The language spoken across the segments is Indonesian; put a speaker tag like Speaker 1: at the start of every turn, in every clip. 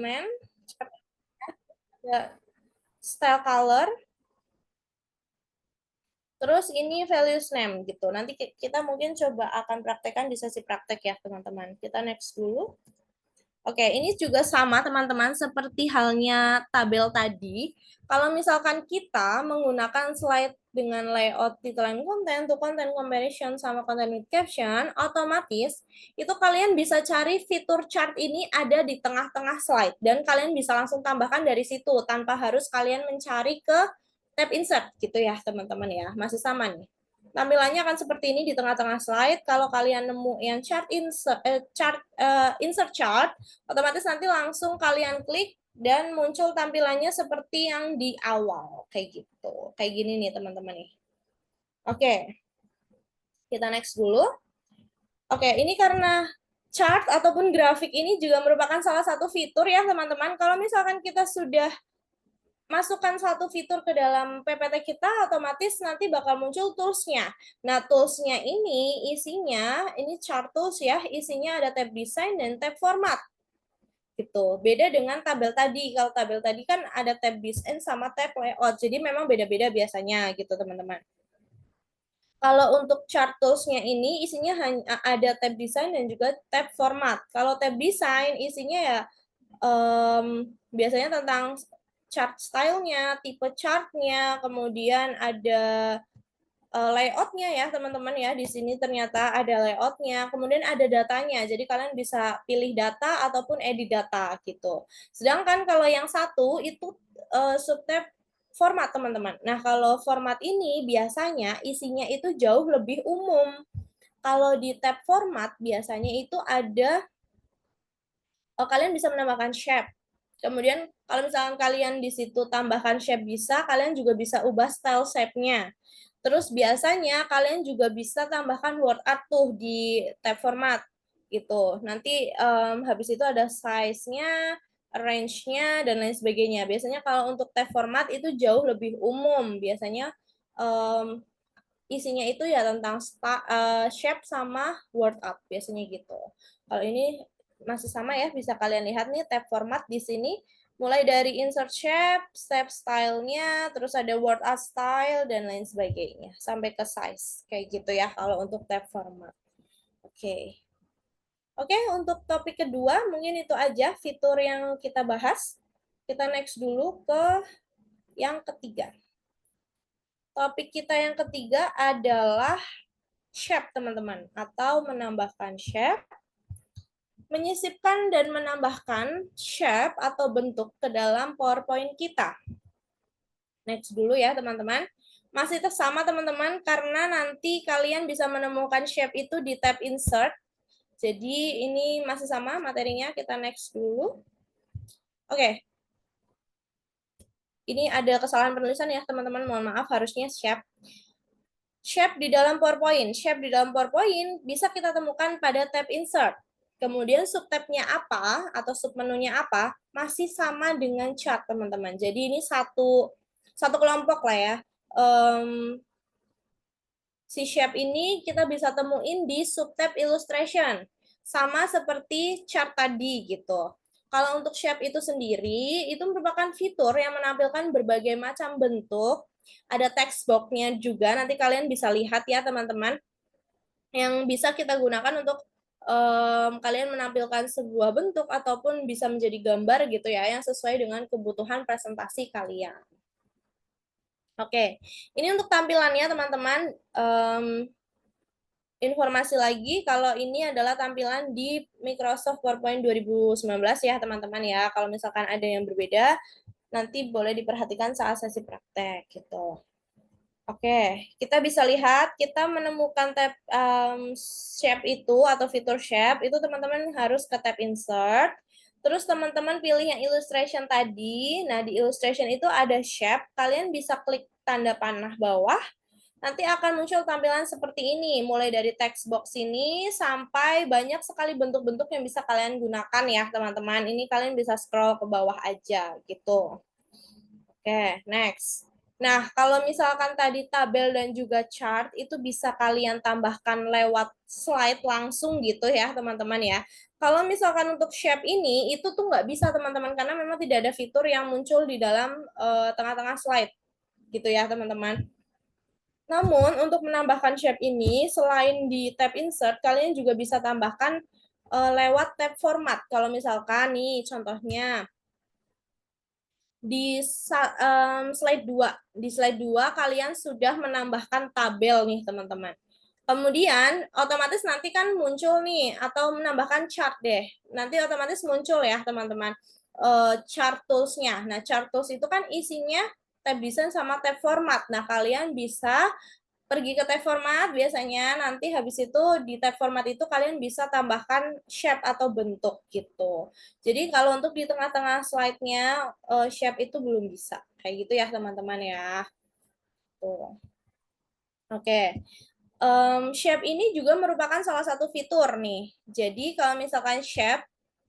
Speaker 1: Men, ada style color, terus ini values name gitu. Nanti kita mungkin coba akan praktekkan di sesi praktek ya teman-teman. Kita next dulu. Oke, ini juga sama teman-teman seperti halnya tabel tadi. Kalau misalkan kita menggunakan slide dengan layout titelan konten, to content comparison sama content with caption, otomatis itu kalian bisa cari fitur chart ini ada di tengah-tengah slide dan kalian bisa langsung tambahkan dari situ tanpa harus kalian mencari ke tab insert gitu ya teman-teman ya. Masih sama nih. Tampilannya akan seperti ini di tengah-tengah slide. Kalau kalian nemu yang insert chart, otomatis nanti langsung kalian klik dan muncul tampilannya seperti yang di awal kayak gitu. Kayak gini nih teman-teman nih. Oke, kita next dulu. Oke, ini karena chart ataupun grafik ini juga merupakan salah satu fitur ya teman-teman. Kalau misalkan kita sudah masukkan satu fitur ke dalam PPT kita, otomatis nanti bakal muncul tools-nya. Nah, tools-nya ini isinya, ini chart tools ya, isinya ada tab design dan tab format. Gitu. Beda dengan tabel tadi. Kalau tabel tadi kan ada tab design sama tab layout. Jadi memang beda-beda biasanya gitu, teman-teman. Kalau untuk chart tools-nya ini isinya hanya ada tab design dan juga tab format. Kalau tab design isinya ya biasanya tentang chart style-nya, tipe chart-nya, kemudian ada layout-nya ya teman-teman ya. Di sini ternyata ada layout-nya, kemudian ada datanya. Jadi kalian bisa pilih data ataupun edit data gitu. Sedangkan kalau yang satu itu subtab format teman-teman. Nah kalau format ini biasanya isinya itu jauh lebih umum. Kalau di tab format biasanya itu ada kalian bisa menambahkan shape. Kemudian kalau misalkan kalian di situ tambahkan shape bisa, kalian juga bisa ubah style shape-nya. Terus biasanya kalian juga bisa tambahkan word art tuh di tab format gitu. Nanti habis itu ada size-nya, range-nya, dan lain sebagainya. Biasanya kalau untuk tab format itu jauh lebih umum. Biasanya um, isinya itu ya tentang shape sama word art biasanya gitu. Kalau ini masih sama ya, bisa kalian lihat nih tab format di sini mulai dari insert shape, shape style-nya, terus ada word art style dan lain sebagainya sampai ke size kayak gitu ya kalau untuk tab format. Oke. Oke, untuk topik kedua mungkin itu aja fitur yang kita bahas. Kita next dulu ke yang ketiga. Topik kita yang ketiga adalah shape, teman-teman, atau menambahkan shape, menyisipkan dan menambahkan shape atau bentuk ke dalam PowerPoint kita. Next dulu ya, teman-teman. Masih sama, teman-teman, karena nanti kalian bisa menemukan shape itu di tab insert. Jadi ini masih sama materinya, kita next dulu. Oke. Ini ada kesalahan penulisan ya, teman-teman. Mohon maaf, harusnya shape. Shape di dalam PowerPoint. Shape di dalam PowerPoint bisa kita temukan pada tab insert. Kemudian subtabnya apa atau submenunya apa masih sama dengan chart teman-teman. Jadi ini satu kelompok lah ya. Si shape ini kita bisa temuin di subtab illustration. Sama seperti chart tadi gitu. Kalau untuk shape itu sendiri, itu merupakan fitur yang menampilkan berbagai macam bentuk. Ada text box-nya juga, nanti kalian bisa lihat ya teman-teman. Yang bisa kita gunakan untuk kalian menampilkan sebuah bentuk ataupun bisa menjadi gambar gitu ya, yang sesuai dengan kebutuhan presentasi kalian. Oke, ini untuk tampilannya teman-teman. Informasi lagi, kalau ini adalah tampilan di Microsoft PowerPoint 2019 ya teman-teman ya. Kalau misalkan ada yang berbeda, nanti boleh diperhatikan saat sesi praktek gitu. Oke, kita bisa lihat, kita menemukan tab shape itu atau fitur shape, itu teman-teman harus ke tab insert. Terus teman-teman pilih yang illustration tadi. Nah, di illustration itu ada shape, kalian bisa klik tanda panah bawah, nanti akan muncul tampilan seperti ini, mulai dari text box ini sampai banyak sekali bentuk-bentuk yang bisa kalian gunakan ya, teman-teman. Ini kalian bisa scroll ke bawah aja gitu. Oke, next. Nah, kalau misalkan tadi tabel dan juga chart itu bisa kalian tambahkan lewat slide langsung gitu ya, teman-teman ya. Kalau misalkan untuk shape ini, itu tuh nggak bisa teman-teman, karena memang tidak ada fitur yang muncul di dalam tengah-tengah slide gitu ya, teman-teman. Namun, untuk menambahkan shape ini, selain di tab insert, kalian juga bisa tambahkan lewat tab format. Kalau misalkan nih, contohnya, di slide 2. Di slide 2 kalian sudah menambahkan tabel nih, teman-teman. Kemudian otomatis nanti kan muncul nih atau menambahkan chart deh. Nanti otomatis muncul ya, teman-teman. Chart tools-nya. Nah, chart tools itu kan isinya tab design sama tab format. Nah, kalian bisa pergi ke tab format biasanya, nanti habis itu di tab format itu kalian bisa tambahkan shape atau bentuk gitu. Jadi kalau untuk di tengah-tengah slide-nya shape itu belum bisa. Kayak gitu ya teman-teman ya. Tuh. Oke. Shape ini juga merupakan salah satu fitur nih. Jadi kalau misalkan shape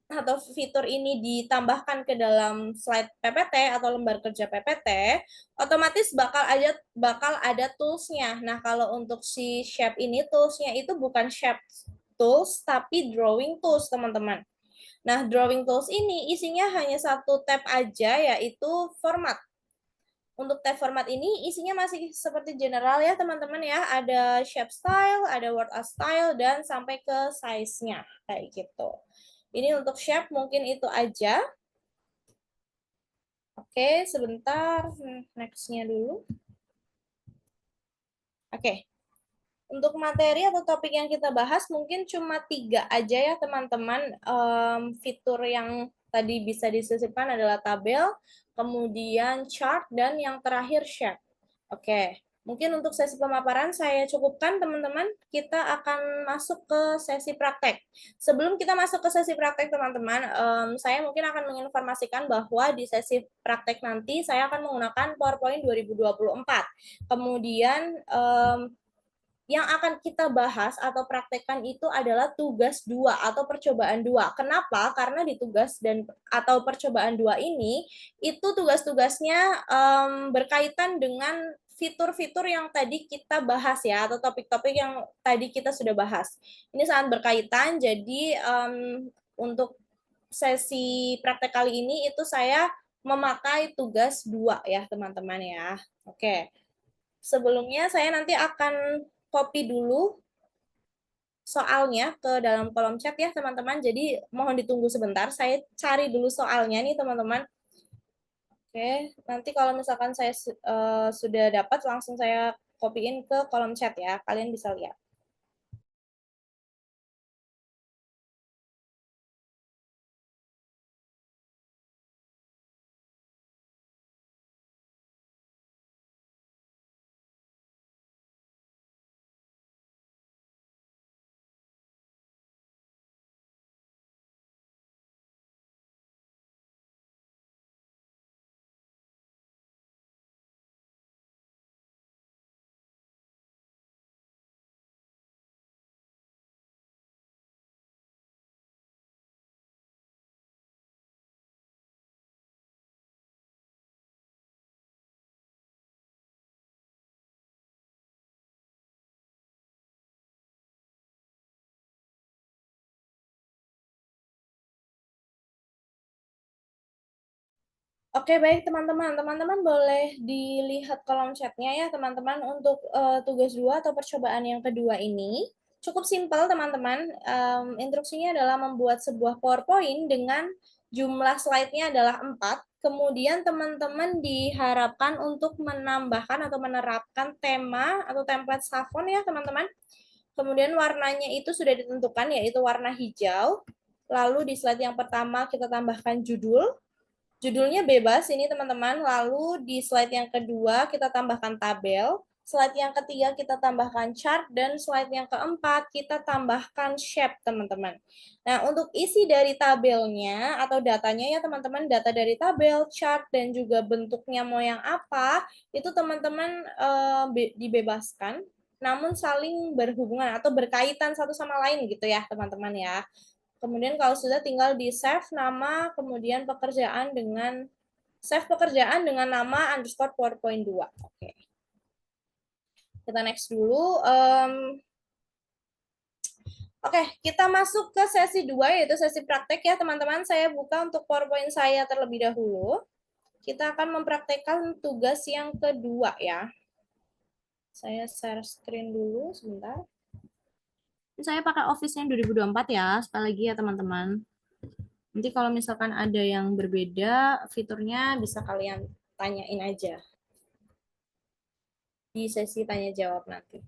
Speaker 1: atau fitur ini ditambahkan ke dalam slide PPT atau lembar kerja PPT, otomatis bakal ada tools-nya. Nah, kalau untuk si shape ini tools-nya itu bukan shape tools tapi drawing tools, teman-teman. Nah, drawing tools ini isinya hanya satu tab aja, yaitu format. Untuk tab format ini isinya masih seperti general ya, teman-teman ya. Ada shape style, ada word art style, dan sampai ke size-nya. Kayak gitu. Ini untuk shape mungkin itu aja. Oke, sebentar. Next-nya dulu. Oke. Untuk materi atau topik yang kita bahas mungkin cuma 3 aja ya, teman-teman. Fitur yang tadi bisa disisipkan adalah tabel, kemudian chart, dan yang terakhir shape. Oke, mungkin untuk sesi pemaparan saya cukupkan, teman-teman. Kita akan masuk ke sesi praktek. Sebelum kita masuk ke sesi praktek, teman-teman, saya mungkin akan menginformasikan bahwa di sesi praktek nanti saya akan menggunakan PowerPoint 2024. Kemudian yang akan kita bahas atau praktekkan itu adalah tugas 2 atau percobaan 2. Kenapa? Karena di tugas dan atau percobaan 2 ini, itu tugas-tugasnya berkaitan dengan fitur-fitur yang tadi kita bahas ya, atau topik-topik yang tadi kita sudah bahas. Ini sangat berkaitan, jadi untuk sesi praktek kali ini itu saya memakai tugas 2 ya, teman-teman ya. Oke. Sebelumnya saya nanti akan copy dulu soalnya ke dalam kolom chat ya teman-teman. Jadi mohon ditunggu sebentar. Saya cari dulu soalnya nih teman-teman. Oke, nanti kalau misalkan saya sudah dapat langsung saya copyin ke kolom chat ya. Kalian bisa lihat. Oke, baik teman-teman. Teman-teman boleh dilihat kolom chatnya ya, teman-teman. Untuk tugas 2 atau percobaan yang kedua ini, cukup simpel, teman-teman. Instruksinya adalah membuat sebuah PowerPoint dengan jumlah slide-nya adalah 4. Kemudian teman-teman diharapkan untuk menambahkan atau menerapkan tema atau template Savon ya, teman-teman. Kemudian warnanya itu sudah ditentukan, yaitu warna hijau. Lalu di slide yang pertama kita tambahkan judul. Judulnya bebas ini teman-teman. Lalu di slide yang kedua kita tambahkan tabel. Slide yang ketiga kita tambahkan chart. Dan slide yang keempat kita tambahkan shape teman-teman. Nah untuk isi dari tabelnya atau datanya ya teman-teman. Data dari tabel, chart, dan juga bentuknya mau yang apa. Itu teman-teman dibebaskan. Namun saling berhubungan atau berkaitan satu sama lain gitu ya teman-teman ya. Kemudian kalau sudah tinggal di save nama, kemudian pekerjaan dengan Save pekerjaan dengan nama underscore PowerPoint 2. Oke. Kita next dulu. Oke, kita masuk ke sesi 2, yaitu sesi praktek ya teman-teman. Saya buka untuk PowerPoint saya terlebih dahulu. Kita akan mempraktekkan tugas yang kedua ya. Saya share screen dulu sebentar. Saya pakai Office yang 2024 ya, sekali lagi ya teman-teman. Nanti kalau misalkan ada yang berbeda fiturnya bisa kalian tanyain aja di sesi tanya jawab nanti.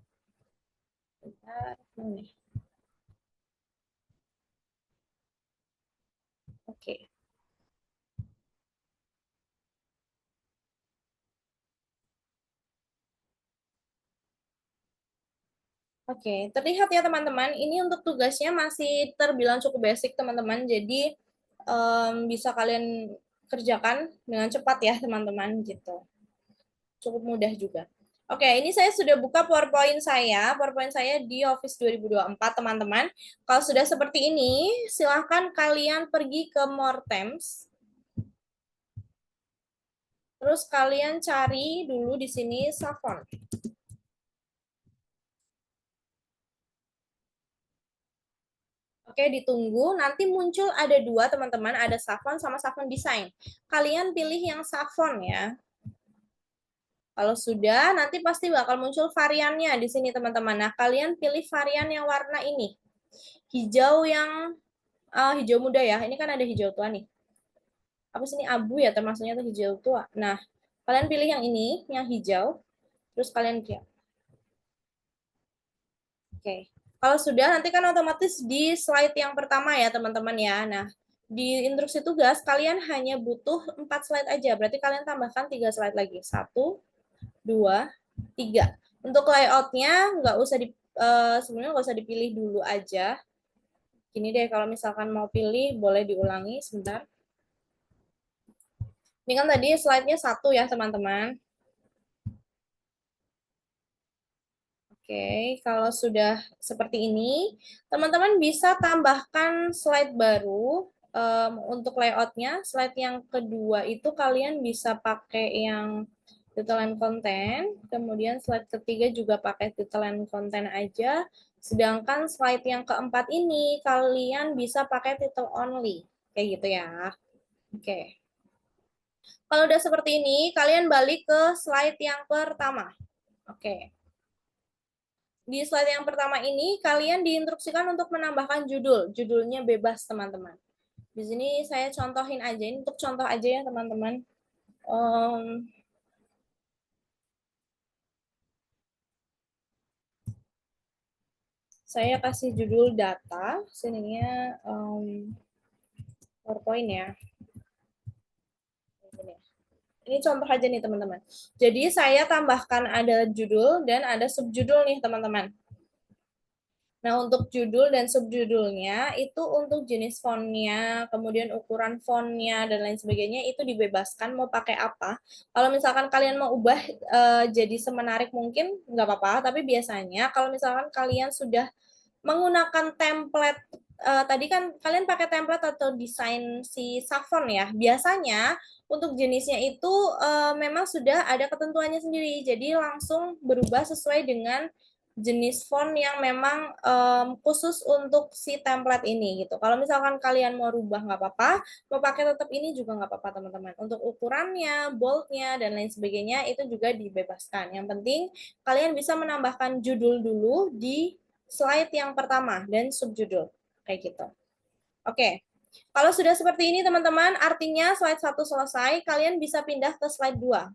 Speaker 1: Bentar, nih. Oke. Oke, terlihat ya teman-teman, ini untuk tugasnya masih terbilang cukup basic teman-teman, jadi bisa kalian kerjakan dengan cepat ya teman-teman gitu. Cukup mudah juga. Oke, ini saya sudah buka PowerPoint saya di Office 2024 teman-teman. Kalau sudah seperti ini, silahkan kalian pergi ke More Tabs. Terus kalian cari dulu di sini Savon. Oke, ditunggu. Nanti muncul ada dua, teman-teman. Ada Savon sama Savon Design. Kalian pilih yang Savon ya. Kalau sudah, nanti pasti bakal muncul variannya di sini, teman-teman. Nah, kalian pilih varian yang warna ini. Hijau yang hijau muda ya. Ini kan ada hijau tua nih. Apa sih ini abu ya, termasuknya tuh hijau tua. Nah, kalian pilih yang ini, yang hijau. Terus kalian lihat. Oke. Kalau sudah, nanti kan otomatis di slide yang pertama ya, teman-teman ya. Nah, di instruksi tugas, kalian hanya butuh 4 slide aja. Berarti kalian tambahkan 3 slide lagi. 1, 2, 3. Untuk layoutnya, nggak usah sebenarnya nggak usah dipilih dulu aja. Gini deh, kalau misalkan mau pilih, boleh diulangi sebentar. Ini kan tadi slide-nya 1 ya, teman-teman. Oke, kalau sudah seperti ini, teman-teman bisa tambahkan slide baru untuk layoutnya. Slide yang kedua itu kalian bisa pakai yang titelan konten, kemudian slide ketiga juga pakai titelan konten aja. Sedangkan slide yang keempat ini kalian bisa pakai title only, kayak gitu ya. Oke. Kalau udah seperti ini, kalian balik ke slide yang pertama. Oke. Di slide yang pertama ini, kalian diinstruksikan untuk menambahkan judul. Judulnya bebas, teman-teman. Di sini saya contohin aja, ini untuk contoh aja ya, teman-teman. Saya kasih judul data, sininya PowerPoint ya. Ini contoh aja nih, teman-teman. Jadi saya tambahkan ada judul dan ada subjudul nih, teman-teman. Nah, untuk judul dan subjudulnya itu untuk jenis fontnya, kemudian ukuran fontnya, dan lain sebagainya itu dibebaskan mau pakai apa. Kalau misalkan kalian mau ubah jadi semenarik mungkin nggak apa-apa, tapi biasanya kalau misalkan kalian sudah menggunakan template, tadi kan kalian pakai template atau desain si Savon ya, biasanya untuk jenisnya itu memang sudah ada ketentuannya sendiri, jadi langsung berubah sesuai dengan jenis font yang memang khusus untuk si template ini gitu. Kalau misalkan kalian mau rubah nggak apa-apa, mau pakai tetap ini juga nggak apa-apa teman-teman. Untuk ukurannya, boldnya dan lain sebagainya itu juga dibebaskan. Yang penting kalian bisa menambahkan judul dulu di slide yang pertama dan subjudul kayak gitu. Oke. Kalau sudah seperti ini teman-teman, artinya slide 1 selesai, kalian bisa pindah ke slide 2.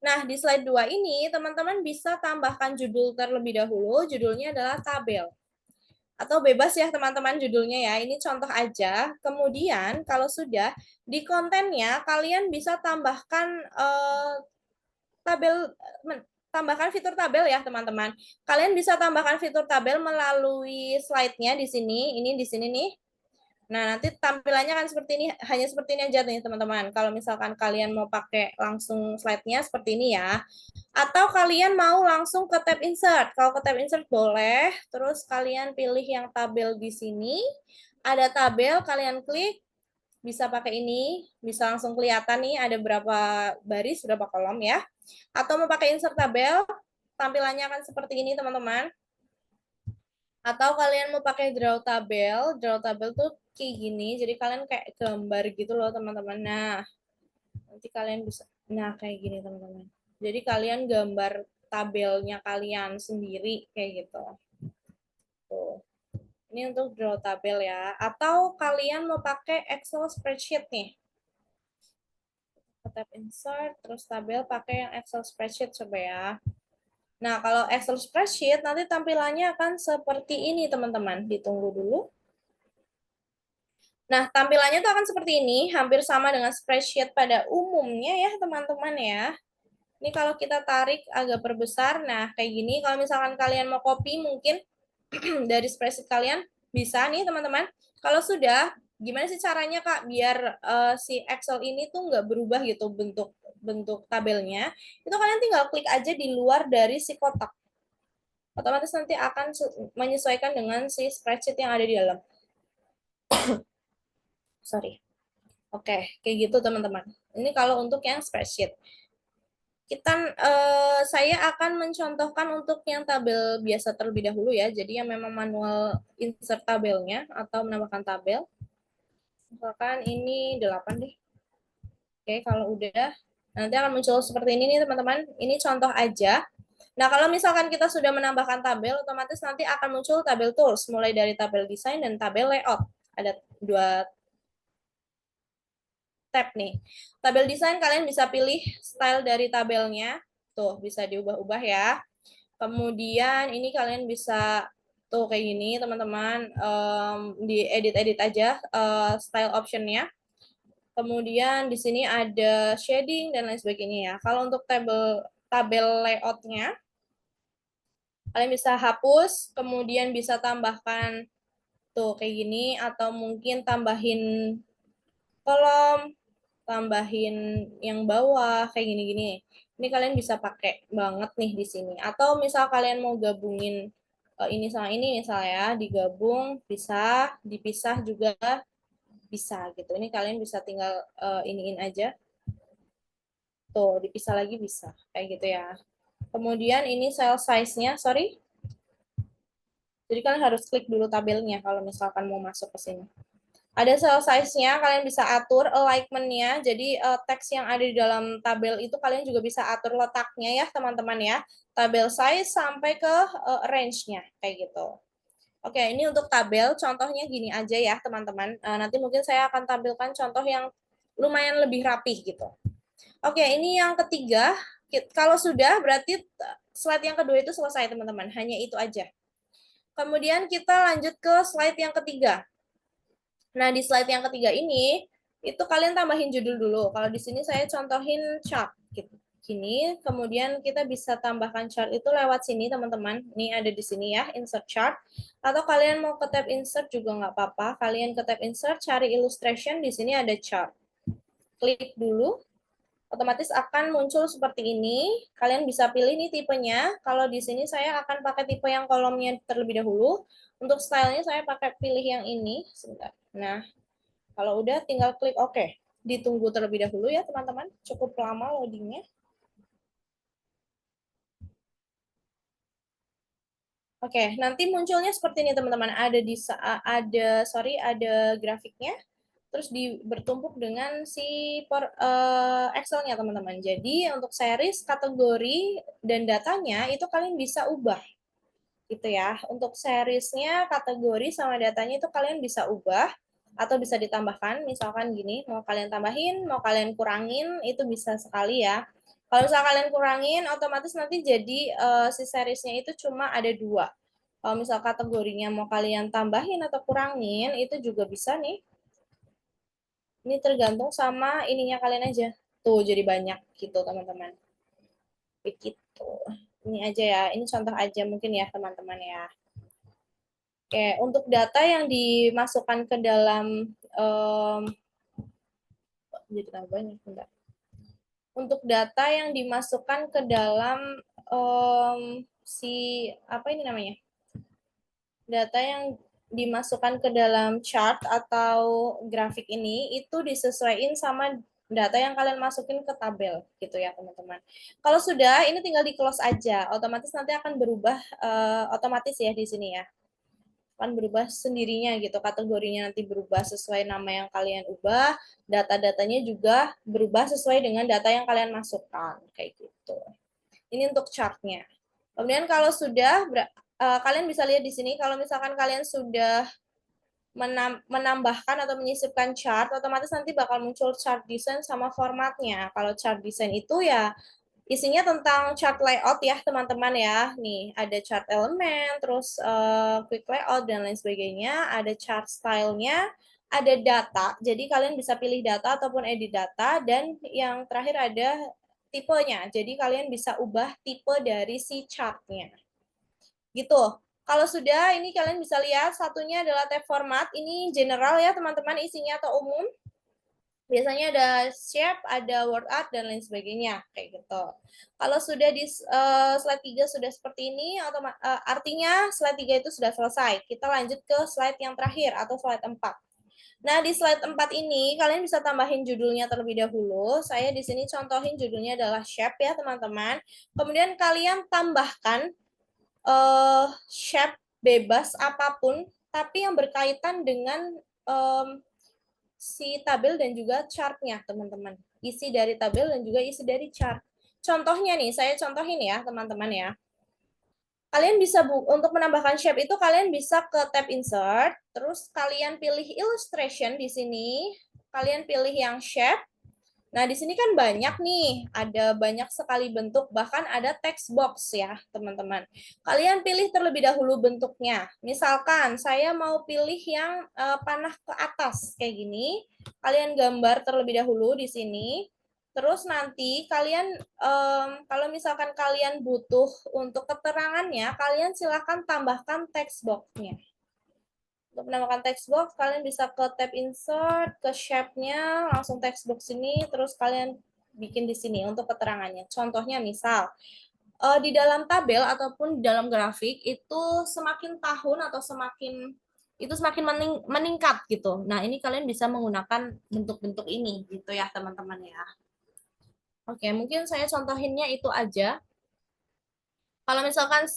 Speaker 1: Nah, di slide 2 ini, teman-teman bisa tambahkan judul terlebih dahulu. Judulnya adalah tabel. Atau bebas ya teman-teman judulnya ya. Ini contoh aja. Kemudian, kalau sudah, di kontennya, kalian bisa tambahkan tabel, tambahkan fitur tabel ya teman-teman. Kalian bisa tambahkan fitur tabel melalui slide-nya di sini. Ini di sini nih. Nah, nanti tampilannya kan seperti ini, hanya seperti ini aja nih teman-teman. Kalau misalkan kalian mau pakai langsung slide-nya seperti ini ya. Atau kalian mau langsung ke tab insert. Kalau ke tab insert boleh, terus kalian pilih yang tabel di sini. Ada tabel, kalian klik. bisa pakai ini, bisa langsung kelihatan nih ada berapa baris, berapa kolom ya. Atau mau pakai insert tabel, tampilannya akan seperti ini teman-teman. Atau kalian mau pakai draw tabel tuh kayak gini, jadi kalian kayak gambar gitu loh teman-teman. Nah, nanti kalian bisa, nah kayak gini teman-teman. Jadi kalian gambar tabelnya kalian sendiri kayak gitu. Tuh. Ini untuk draw tabel ya. Atau kalian mau pakai Excel spreadsheet nih. Tap insert, terus tabel pakai yang Excel spreadsheet coba ya. Nah, kalau Excel spreadsheet nanti tampilannya akan seperti ini teman-teman. Ditunggu dulu. Nah, tampilannya itu akan seperti ini, hampir sama dengan spreadsheet pada umumnya ya teman-teman ya. Ini kalau kita tarik agak perbesar, nah kayak gini. Kalau misalkan kalian mau copy mungkin dari spreadsheet kalian, bisa nih teman-teman. Kalau sudah, gimana sih caranya Kak biar si Excel ini tuh nggak berubah gitu bentuk bentuk tabelnya. Itu kalian tinggal klik aja di luar dari si kotak. Otomatis nanti akan menyesuaikan dengan si spreadsheet yang ada di dalam. Sorry. Oke, kayak gitu teman-teman. Ini kalau untuk yang spreadsheet. Saya akan mencontohkan untuk yang tabel biasa terlebih dahulu ya. Jadi yang memang manual insert tabelnya atau menambahkan tabel. Misalkan ini 8 deh. Oke, kalau udah nanti akan muncul seperti ini nih teman-teman. Ini contoh aja. Nah, kalau misalkan kita sudah menambahkan tabel, otomatis nanti akan muncul tabel tools, mulai dari tabel desain dan tabel layout. Ada dua tab nih. Tabel desain kalian bisa pilih style dari tabelnya. Tuh, bisa diubah-ubah ya. Kemudian ini kalian bisa tuh kayak gini teman-teman, di edit-edit aja style optionnya. Kemudian di sini ada shading dan lain sebagainya ya. Kalau untuk tabel tabel layoutnya, kalian bisa hapus, kemudian bisa tambahkan tuh kayak gini, atau mungkin tambahin kolom, tambahin yang bawah kayak gini-gini. Ini kalian bisa pakai banget nih di sini. Atau misal kalian mau gabungin ini sama ini misalnya digabung bisa, dipisah juga bisa gitu. Ini kalian bisa tinggal iniin aja. Tuh, dipisah lagi bisa. Kayak gitu ya. Kemudian ini cell size-nya, sorry. Jadi kalian harus klik dulu tabelnya kalau misalkan mau masuk ke sini. Ada cell size-nya, kalian bisa atur alignment-nya. Jadi teks yang ada di dalam tabel itu kalian juga bisa atur letaknya ya, teman-teman ya. Tabel size sampai ke range-nya kayak gitu. Oke, ini untuk tabel contohnya gini aja ya, teman-teman. Nanti mungkin saya akan tampilkan contoh yang lumayan lebih rapih gitu. Oke, ini yang ketiga. Kalau sudah berarti slide yang kedua itu selesai, teman-teman. Hanya itu aja. Kemudian kita lanjut ke slide yang ketiga. Nah, di slide yang ketiga ini, itu kalian tambahin judul dulu. Kalau di sini saya contohin chart. Gitu. Gini, kemudian kita bisa tambahkan chart itu lewat sini, teman-teman. Ini ada di sini ya, insert chart. Atau kalian mau ke tab insert juga nggak apa-apa. Kalian ke tab insert, cari illustration, di sini ada chart. Klik dulu, otomatis akan muncul seperti ini. Kalian bisa pilih nih tipenya. Kalau di sini saya akan pakai tipe yang kolomnya terlebih dahulu. Untuk stylenya saya pakai pilih yang ini. Sebentar. Nah, kalau udah tinggal klik OK. Ditunggu terlebih dahulu ya teman-teman. Cukup lama loadingnya. Oke, nanti munculnya seperti ini teman-teman. Ada grafiknya. Terus bertumpuk dengan si Excel-nya teman-teman. Jadi untuk series, kategori, dan datanya itu kalian bisa ubah gitu ya. Untuk seriesnya, kategori, sama datanya itu kalian bisa ubah atau bisa ditambahkan. Misalkan gini, mau kalian tambahin, mau kalian kurangin, itu bisa sekali ya. Kalau misalnya kalian kurangin, otomatis nanti jadi si seriesnya itu cuma ada 2. Kalau misal kategorinya mau kalian tambahin atau kurangin, itu juga bisa nih. Ini tergantung sama ininya kalian aja. Tuh, jadi banyak gitu, teman-teman. Begitu. Ini aja ya. Ini contoh aja mungkin ya, teman-teman ya. Oke, untuk data yang dimasukkan ke dalam jadi tambah banyak, enggak. Untuk data yang dimasukkan ke dalam si apa ini namanya? Data yang dimasukkan ke dalam chart atau grafik ini itu disesuaikan sama data yang kalian masukin ke tabel gitu ya teman-teman. Kalau sudah ini tinggal di close aja, otomatis nanti akan berubah otomatis ya di sini ya. Akan berubah sendirinya gitu, kategorinya nanti berubah sesuai nama yang kalian ubah, data-datanya juga berubah sesuai dengan data yang kalian masukkan kayak gitu. Ini untuk chartnya. Kemudian kalau sudah kalian bisa lihat di sini kalau misalkan kalian sudah menambahkan atau menyisipkan chart, otomatis nanti bakal muncul chart design sama formatnya. Kalau chart design itu ya isinya tentang chart layout ya teman-teman ya. Nih ada chart elemen, terus quick layout dan lain sebagainya. Ada chart stylenya, ada data. Jadi kalian bisa pilih data ataupun edit data. Dan yang terakhir ada tipenya. Jadi kalian bisa ubah tipe dari si chartnya. Gitu. Kalau sudah, ini kalian bisa lihat satunya adalah tab format. Ini general ya teman-teman, isinya atau umum. Biasanya ada shape, ada word art, dan lain sebagainya. Kayak gitu. Kalau sudah di slide 3 sudah seperti ini, artinya slide 3 itu sudah selesai. Kita lanjut ke slide yang terakhir atau slide 4. Nah, di slide 4 ini kalian bisa tambahin judulnya terlebih dahulu. Saya di sini contohin judulnya adalah shape ya, teman-teman. Kemudian kalian tambahkan shape bebas apapun, tapi yang berkaitan dengan si tabel dan juga chartnya, teman-teman. Isi dari tabel dan juga isi dari chart. Contohnya nih, saya contohin ya, teman-teman ya. Kalian bisa untuk menambahkan shape itu kalian bisa ke tab insert, terus kalian pilih illustration di sini, kalian pilih yang shape. Nah, di sini kan banyak nih, ada banyak sekali bentuk, bahkan ada text box ya, teman-teman. Kalian pilih terlebih dahulu bentuknya. Misalkan saya mau pilih yang panah ke atas kayak gini. Kalian gambar terlebih dahulu di sini. Terus nanti kalian kalau misalkan kalian butuh untuk keterangannya, kalian silahkan tambahkan text box-nya. Untuk menambahkan text box, kalian bisa ke tab insert, ke shape-nya, langsung text box ini, terus kalian bikin di sini untuk keterangannya. Contohnya misal, di dalam tabel ataupun di dalam grafik itu semakin tahun atau semakin meningkat gitu. Nah, ini kalian bisa menggunakan bentuk-bentuk ini gitu ya, teman-teman ya. Oke, mungkin saya contohinnya itu aja. Kalau misalkan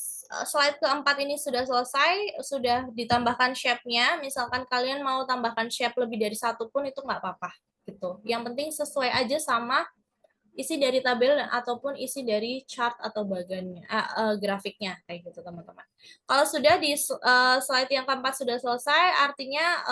Speaker 1: slide keempat ini sudah selesai, sudah ditambahkan shape-nya, misalkan kalian mau tambahkan shape lebih dari satu pun itu nggak apa-apa. Gitu. Yang penting sesuai aja sama isi dari tabel ataupun isi dari chart atau bagannya, grafiknya kayak gitu teman-teman. Kalau sudah di slide yang keempat sudah selesai, artinya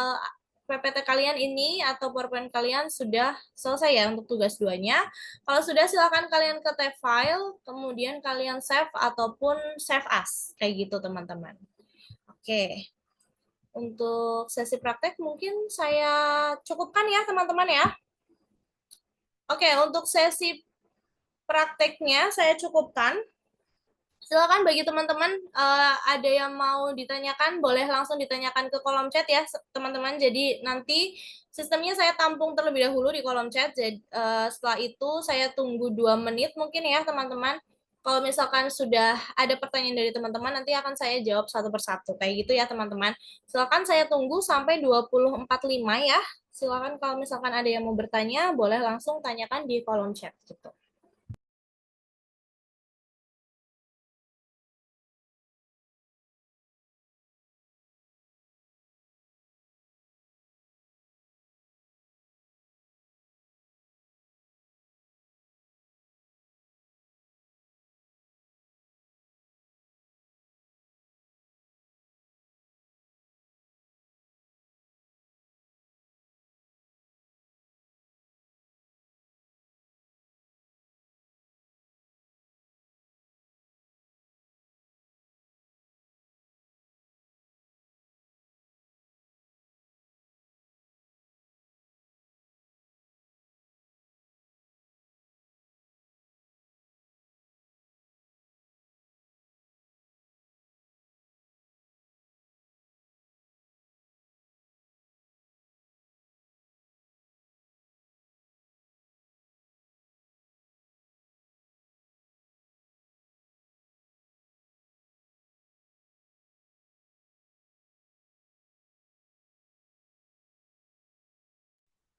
Speaker 1: PPT kalian ini atau PowerPoint kalian sudah selesai ya untuk tugas 2-nya. Kalau sudah silakan kalian ke tab file, kemudian kalian save ataupun save as kayak gitu teman-teman. Oke. Untuk sesi praktek mungkin saya cukupkan ya teman-teman ya. Oke, untuk sesi prakteknya saya cukupkan. Silakan bagi teman-teman ada yang mau ditanyakan, boleh langsung ditanyakan ke kolom chat ya teman-teman. Jadi nanti sistemnya saya tampung terlebih dahulu di kolom chat. Jadi, setelah itu saya tunggu 2 menit mungkin ya teman-teman. Kalau misalkan sudah ada pertanyaan dari teman-teman, nanti akan saya jawab satu persatu. Kayak gitu ya teman-teman. Silakan saya tunggu sampai 20.45 ya. Silakan kalau misalkan ada yang mau bertanya, boleh langsung tanyakan di kolom chat gitu.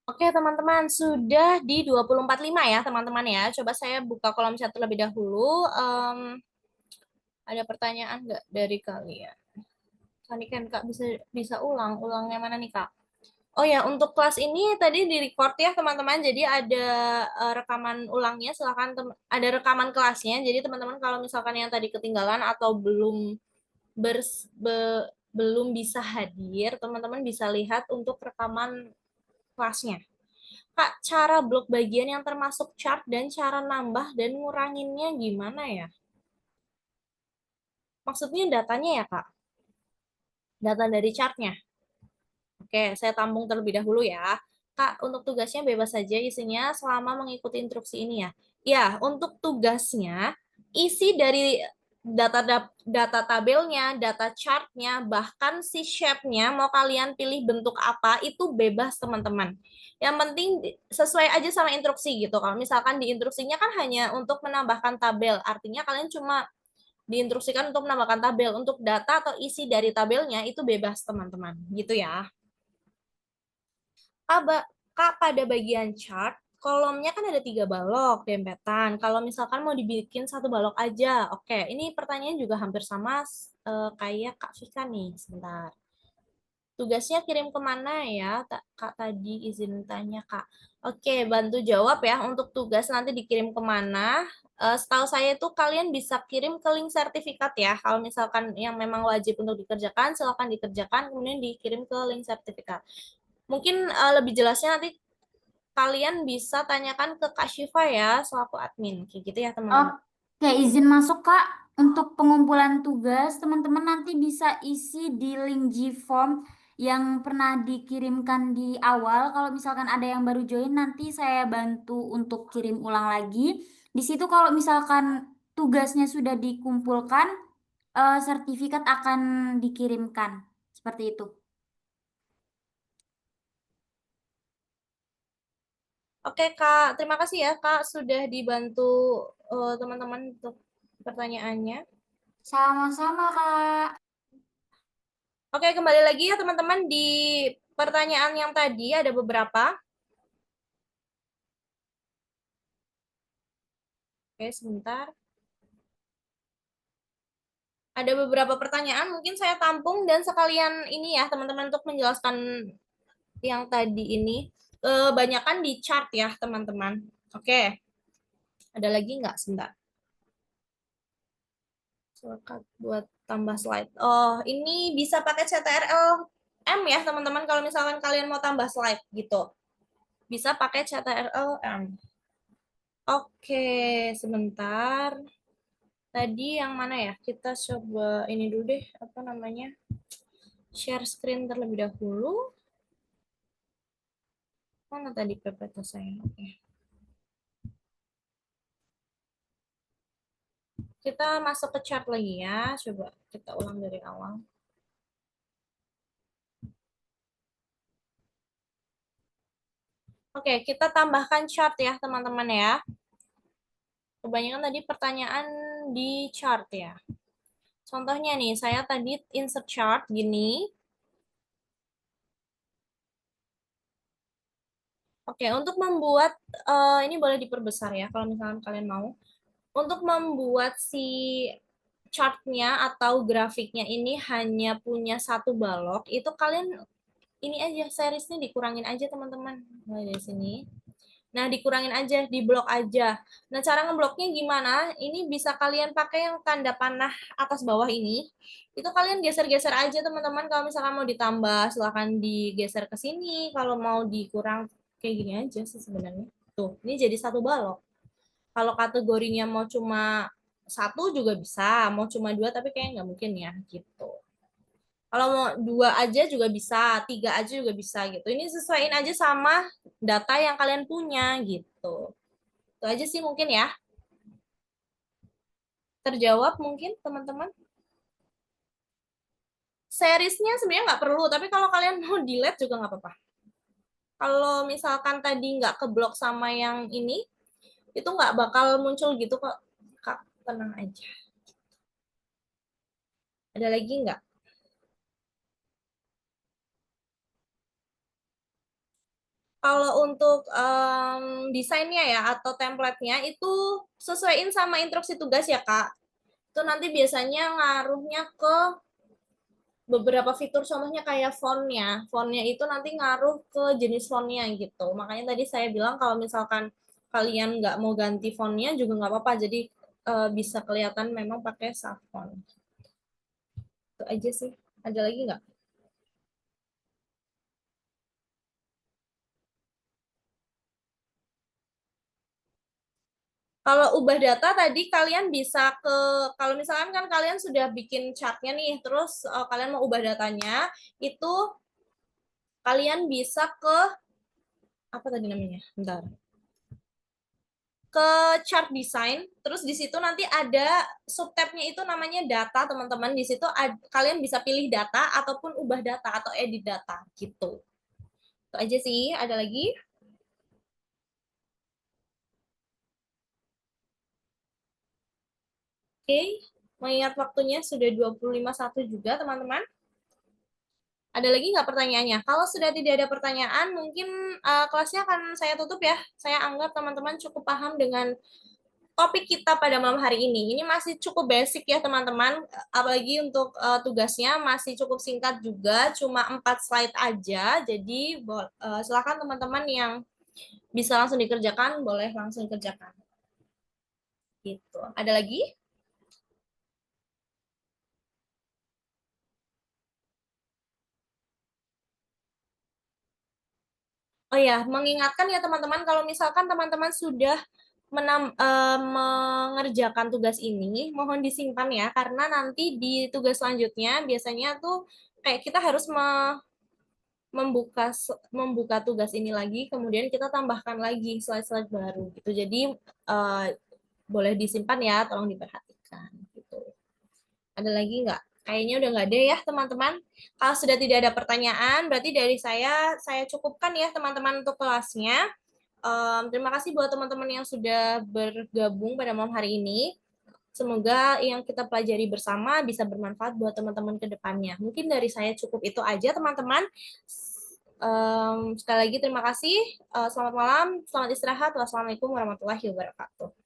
Speaker 1: Oke, teman-teman, sudah di 20.45 ya, teman-teman ya. Coba saya buka kolom chat terlebih dahulu. Ada pertanyaan nggak dari kalian? Tadi kan Kak bisa bisa ulangnya mana nih Kak? Oh ya, untuk kelas ini tadi di record ya teman-teman. Jadi ada rekaman ulangnya. Silakan ada rekaman kelasnya. Jadi teman-teman kalau misalkan yang tadi ketinggalan atau belum bisa hadir, teman-teman bisa lihat untuk rekaman kelasnya. Kak, cara blok bagian yang termasuk chart dan cara nambah dan nguranginnya gimana ya? Maksudnya datanya ya, Kak? Data dari chartnya. Oke, saya tampung terlebih dahulu ya. Kak, untuk tugasnya bebas saja isinya selama mengikuti instruksi ini ya. Ya, untuk tugasnya, isi dari data tabelnya, data chartnya, bahkan si shape-nya, mau kalian pilih bentuk apa, itu bebas teman-teman. Yang penting sesuai aja sama instruksi gitu. Kalau misalkan di instruksinya kan hanya untuk menambahkan tabel, artinya kalian cuma diinstruksikan untuk menambahkan tabel. Untuk data atau isi dari tabelnya itu bebas teman-teman. Gitu ya. Kak, pada bagian chart, kolomnya kan ada 3 balok dempetan. Kalau misalkan mau dibikin 1 balok aja, oke. Ini pertanyaan juga hampir sama kayak Kak Vika nih, sebentar. Tugasnya kirim kemana ya, Kak tadi izin tanya Kak. Oke, bantu jawab ya untuk tugas nanti dikirim kemana. Setahu saya itu kalian bisa kirim ke link sertifikat ya. Kalau misalkan yang memang wajib untuk dikerjakan, silakan dikerjakan, kemudian dikirim ke link sertifikat. Mungkin lebih jelasnya nanti kalian bisa tanyakan ke Kak Syifa ya, selaku admin. Kayak gitu ya, teman-teman.
Speaker 2: Oke, izin masuk Kak. Untuk pengumpulan tugas, teman-teman nanti bisa isi di link Gform yang pernah dikirimkan di awal. Kalau misalkan ada yang baru join, nanti saya bantu untuk kirim ulang lagi. Di situ kalau misalkan tugasnya sudah dikumpulkan, sertifikat akan dikirimkan. Seperti itu.
Speaker 1: Oke, Kak. Terima kasih ya, Kak, sudah dibantu teman-teman untuk pertanyaannya.
Speaker 2: Sama-sama Kak.
Speaker 1: Oke, kembali lagi ya, teman-teman. Di pertanyaan yang tadi ada beberapa. Oke, sebentar. Ada beberapa pertanyaan, mungkin saya tampung dan sekalian ini ya, teman-teman, untuk menjelaskan yang tadi ini. Kebanyakan di chart ya, teman-teman. Oke, ada lagi nggak? Sebentar. Shortcut buat tambah slide. Oh, ini bisa pakai CTRL M ya, teman-teman. Kalau misalkan kalian mau tambah slide gitu. Bisa pakai CTRL M. Oke, sebentar. Tadi yang mana ya? Kita coba ini dulu deh, apa namanya? Share screen terlebih dahulu. Mana tadi PPT saya? Oke. Kita masuk ke chart lagi ya. Coba kita ulang dari awal. Oke, kita tambahkan chart ya, teman-teman ya. Kebanyakan tadi pertanyaan di chart ya. Contohnya nih, saya tadi insert chart gini. Oke, untuk membuat ini boleh diperbesar ya kalau misalkan kalian mau. Untuk membuat si chartnya atau grafiknya ini hanya punya 1 balok, itu kalian ini aja seriesnya dikurangin aja teman-teman. Mulai dari sini. Nah, dikurangin aja, di blok aja. Nah, cara ngebloknya gimana? Ini bisa kalian pakai yang tanda panah atas bawah ini. Itu kalian geser-geser aja, teman-teman. Kalau misalkan mau ditambah, silahkan digeser ke sini. Kalau mau dikurang, kayak gini aja sih sebenarnya. Tuh, ini jadi 1 balok. Kalau kategorinya mau cuma 1 juga bisa, mau cuma 2, tapi kayaknya nggak mungkin ya, gitu. Kalau mau 2 aja juga bisa, 3 aja juga bisa gitu. Ini sesuaiin aja sama data yang kalian punya gitu. Itu aja sih mungkin ya. Terjawab mungkin teman-teman. Seriesnya sebenarnya nggak perlu, tapi kalau kalian mau delete juga nggak apa-apa. Kalau misalkan tadi nggak keblok sama yang ini, itu nggak bakal muncul gitu kok. Kak, tenang aja. Ada lagi nggak? Kalau untuk desainnya ya atau template-nya itu sesuaiin sama instruksi tugas ya Kak. Itu nanti biasanya ngaruhnya ke beberapa fitur, contohnya kayak fontnya. Fontnya itu nanti ngaruh ke jenis fontnya gitu. Makanya tadi saya bilang kalau misalkan kalian nggak mau ganti fontnya juga nggak apa-apa. Jadi bisa kelihatan memang pakai saffron. Itu aja sih. Ada lagi nggak? Kalau ubah data tadi kalian bisa ke, kalau misalkan kan kalian sudah bikin chartnya nih, terus kalian mau ubah datanya, itu kalian bisa ke, apa tadi namanya? Bentar. Ke chart design, terus di situ nanti ada subtabnya itu namanya data, teman-teman. Di situ kalian bisa pilih data ataupun ubah data atau edit data gitu. Itu aja sih. Ada lagi? Oke. Mengingat waktunya sudah 25:01 juga, teman-teman. Ada lagi nggak pertanyaannya? Kalau sudah tidak ada pertanyaan, mungkin kelasnya akan saya tutup ya. Saya anggap teman-teman cukup paham dengan topik kita pada malam hari ini. Ini masih cukup basic ya teman-teman, apalagi untuk tugasnya masih cukup singkat juga, cuma 4 slide aja. Jadi silakan teman-teman yang bisa langsung dikerjakan, boleh langsung dikerjakan. Gitu. Ada lagi? Oh ya, mengingatkan ya teman-teman, kalau misalkan teman-teman sudah mengerjakan tugas ini, mohon disimpan ya, karena nanti di tugas selanjutnya biasanya tuh kayak kita harus membuka tugas ini lagi, kemudian kita tambahkan lagi slide-slide baru gitu. Jadi eh, boleh disimpan ya, tolong diperhatikan gitu. Ada lagi nggak? Kayaknya udah nggak ada ya teman-teman. Kalau sudah tidak ada pertanyaan, berarti dari saya cukupkan ya teman-teman untuk kelasnya. Terima kasih buat teman-teman yang sudah bergabung pada malam hari ini. Semoga yang kita pelajari bersama bisa bermanfaat buat teman-teman ke depannya. Mungkin dari saya cukup itu aja, teman-teman. Sekali lagi terima kasih. Selamat malam, selamat istirahat. Wassalamualaikum warahmatullahi wabarakatuh.